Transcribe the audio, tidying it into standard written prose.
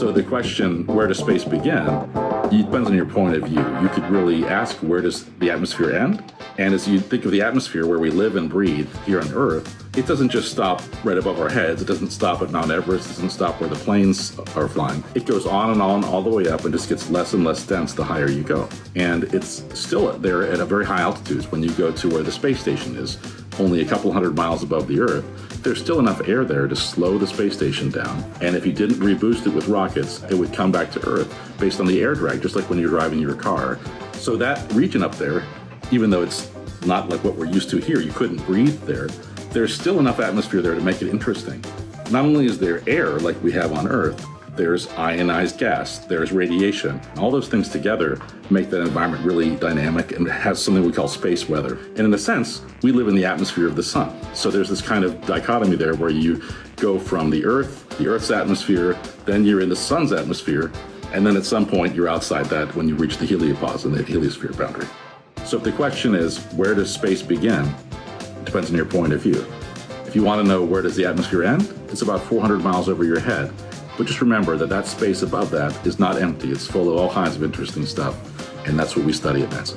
So the question, where does space begin? It depends on your point of view. You could really ask, where does the atmosphere end? And as you think of the atmosphere where we live and breathe here on Earth, it doesn't just stop right above our heads. It doesn't stop at Mount Everest. It doesn't stop where the planes are flying. It goes on and on all the way up and just gets less and less dense the higher you go. And it's still there at a very high altitudes. When you go to where the space station is, only a couple hundred miles above the Earth, there's still enough air there to slow the space station down. And if you didn't reboost it with rockets, it would come back to Earth based on the air drag, just like when you're driving your car. So that region up there, even though it's not like what we're used to here, you couldn't breathe there, there's still enough atmosphere there to make it interesting. Not only is there air like we have on Earth, there's ionized gas, there's radiation. All those things together make that environment really dynamic and has something we call space weather. And in a sense, we live in the atmosphere of the sun. So there's this kind of dichotomy there where you go from the Earth's atmosphere, then you're in the sun's atmosphere, and then at some point you're outside that when you reach the heliopause and the heliosphere boundary. So if the question is, where does space begin? It depends on your point of view. If you want to know where does the atmosphere end, it's about 400 miles over your head. But just remember that that space above that is not empty. It's full of all kinds of interesting stuff. And that's what we study at NASA.